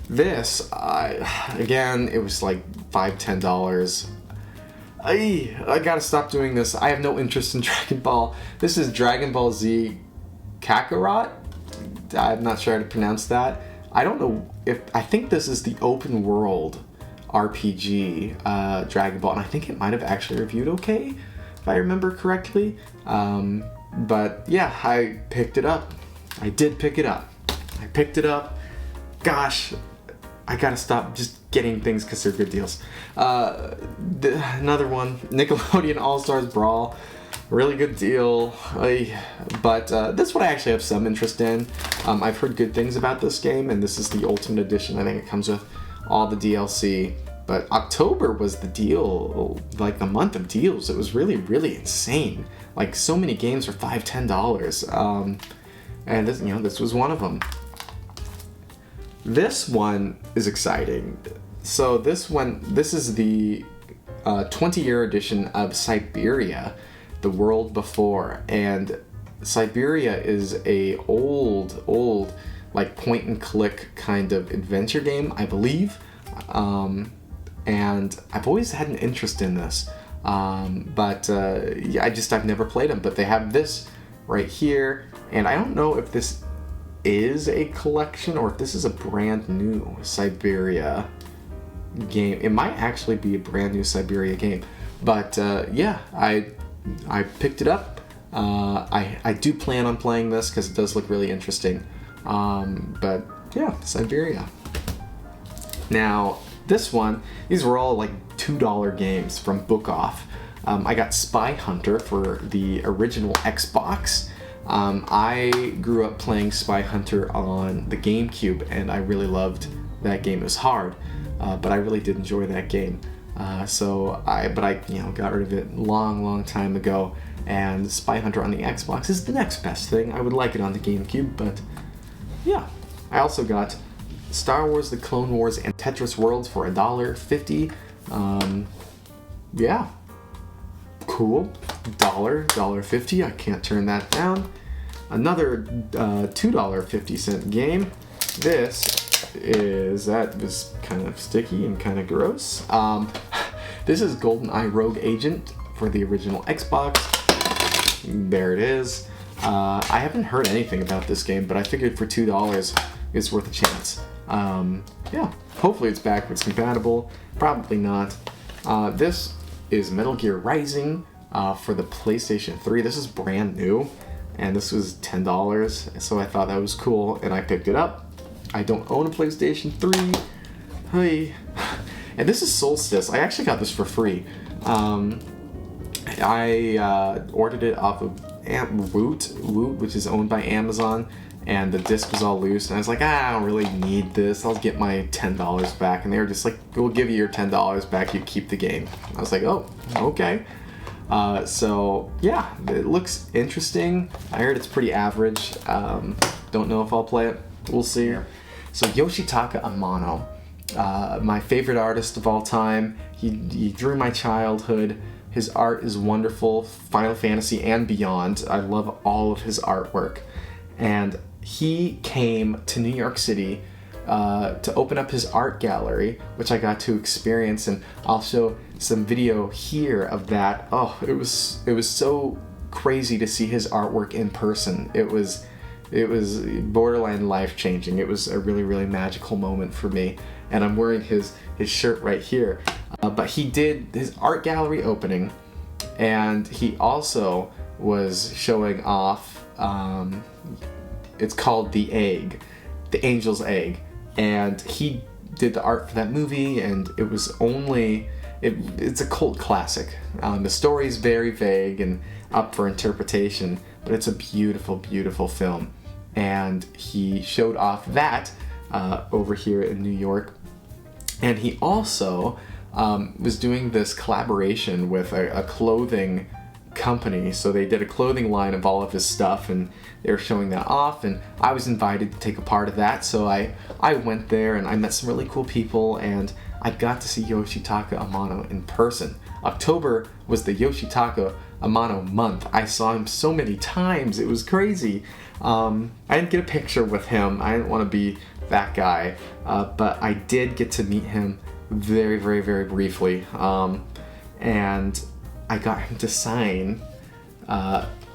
S1: This, again, it was like $5-10. I gotta stop doing this. I have no interest in Dragon Ball. This is Dragon Ball Z Kakarot. I'm not sure how to pronounce that. I don't know I think this is the open world RPG Dragon Ball, and I think it might have actually reviewed okay, if I remember correctly. But yeah, I picked it up. I did pick it up. I picked it up. Gosh, I gotta stop just getting things because they're good deals. Another one, Nickelodeon All-Stars Brawl. Really good deal. But this one I actually have some interest in. I've heard good things about this game, and this is the Ultimate Edition. I think it comes with all the DLC. But October was the deal, like the month of deals. It was really, really insane. Like so many games for $5-10. And this was one of them. This one is exciting. So this is the 20-year edition of Siberia, the World Before. And Siberia is a old like point and click kind of adventure game, I believe. And I've always had an interest in this. But I've never played them. But they have this right here, and I don't know if this is a collection or if this is a brand new Siberia game. It might actually be a brand new Siberia game. But yeah, I picked it up. I do plan on playing this because it does look really interesting. But yeah, Siberia. Now, this one, these were all like $2 games from Book Off. I got Spy Hunter for the original Xbox. I grew up playing Spy Hunter on the GameCube, and I really loved that game. It was hard, but I really did enjoy that game. But I got rid of it long time ago, and Spy Hunter on the Xbox is the next best thing. I would like it on the GameCube, but yeah. I also got Star Wars: The Clone Wars and Tetris Worlds for $1.50. Yeah, cool. $1.50. I can't turn that down. Another $2.50 game. That was kind of sticky and kind of gross. This is GoldenEye Rogue Agent for the original Xbox. There it is. I haven't heard anything about this game, but I figured for $2 it's worth a chance. Yeah, hopefully it's backwards compatible. Probably not. This is Metal Gear Rising for the PlayStation 3. This is brand new, and this was $10, so I thought that was cool, and I picked it up. I don't own a PlayStation 3. Hey. And this is Solstice. I actually got this for free. I ordered it off of Woot, which is owned by Amazon, and the disc was all loose, and I was like, I don't really need this. I'll get my $10 back. And they were just like, we'll give you your $10 back. You keep the game. I was like, oh, okay. So yeah, it looks interesting. I heard it's pretty average. Don't know if I'll play it. We'll see. Yeah. So Yoshitaka Amano, my favorite artist of all time. He drew my childhood. His art is wonderful. Final Fantasy and beyond. I love all of his artwork. And he came to New York City to open up his art gallery, which I got to experience, and I'll show some video here of that. Oh, it was so crazy to see his artwork in person. It was borderline life-changing. It was a really, really magical moment for me, and I'm wearing his shirt right here. But he did his art gallery opening, and he also was showing off, it's called The Egg, The Angel's Egg, and he did the art for that movie, and it was it's a cult classic. The story's very vague and up for interpretation, but it's a beautiful, beautiful film. And he showed off that over here in New York. And he also was doing this collaboration with a clothing company. So they did a clothing line of all of his stuff, and they were showing that off, and I was invited to take a part of that. So I went there, and I met some really cool people, and I got to see Yoshitaka Amano in person. October was the Yoshitaka Amano month. I saw him so many times, it was crazy. I didn't get a picture with him, I didn't want to be that guy, but I did get to meet him very, very, very briefly, and I got him to sign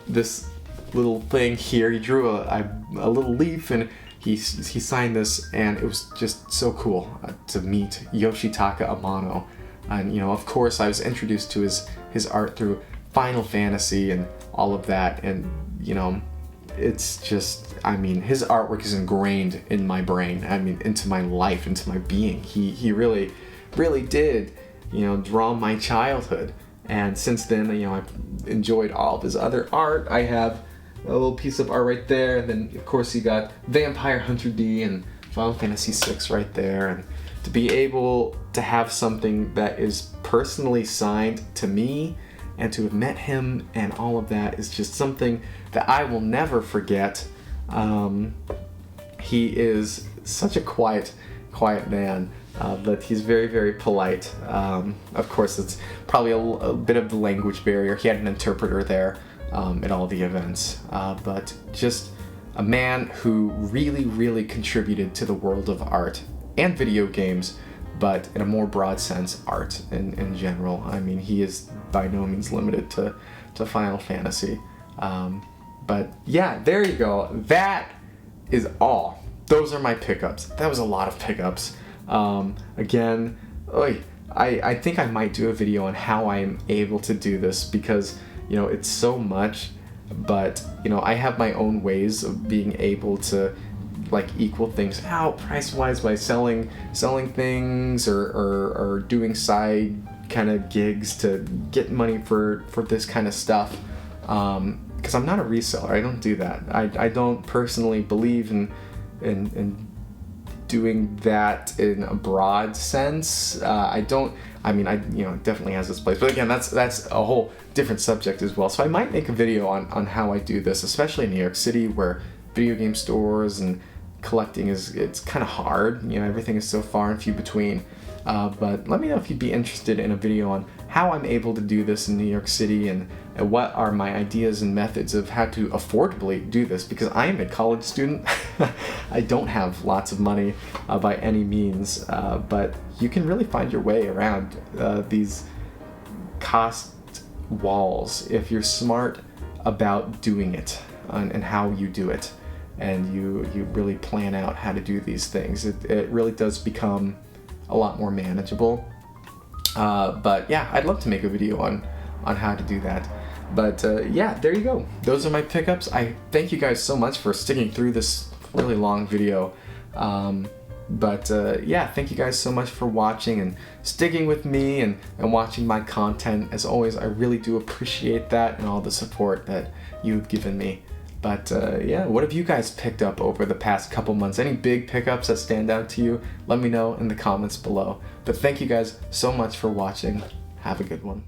S1: this little thing here. He drew a little leaf, and he signed this, and it was just so cool to meet Yoshitaka Amano. And you know, of course, I was introduced to his art through Final Fantasy and all of that, and you know, it's just, I mean, his artwork is ingrained in my brain. I mean, into my life, into my being. He really, really did, you know, draw my childhood. And since then, you know, I've enjoyed all of his other art. I have a little piece of art right there, and then of course you got Vampire Hunter D and Final Fantasy VI right there. And to be able to have something that is personally signed to me, and to have met him and all of that, is just something that I will never forget. He is such a quiet man, but he's very, very polite. Of course, it's probably a bit of the language barrier. He had an interpreter there at all the events, but just a man who really, really contributed to the world of art and video games, but in a more broad sense, art in general. I mean, he is by no means limited to Final Fantasy. But yeah, there you go. That is all. Those are my pickups. That was a lot of pickups. Again, I think I might do a video on how I'm able to do this, because, you know, it's so much, but, you know, I have my own ways of being able to like equal things out price-wise by selling things or doing side kind of gigs to get money for this kind of stuff, because I'm not a reseller. I don't do that. I don't personally believe in doing that in a broad sense. I mean, you know, it definitely has its place, but again, that's a whole different subject as well. So I might make a video on how I do this, especially in New York City, where video game stores and collecting it's kind of hard. You know, everything is so far and few between. But let me know if you'd be interested in a video on how I'm able to do this in New York City, and what are my ideas and methods of how to affordably do this, because I am a college student. I don't have lots of money by any means, but you can really find your way around these cost walls if you're smart about doing it and how you do it, and you really plan out how to do these things. It really does become a lot more manageable. But yeah, I'd love to make a video on how to do that. But yeah, there you go. Those are my pickups. I thank you guys so much for sticking through this really long video. But yeah, thank you guys so much for watching and sticking with me and watching my content. As always, I really do appreciate that and all the support that you've given me. But yeah, what have you guys picked up over the past couple months? Any big pickups that stand out to you? Let me know in the comments below. But thank you guys so much for watching. Have a good one.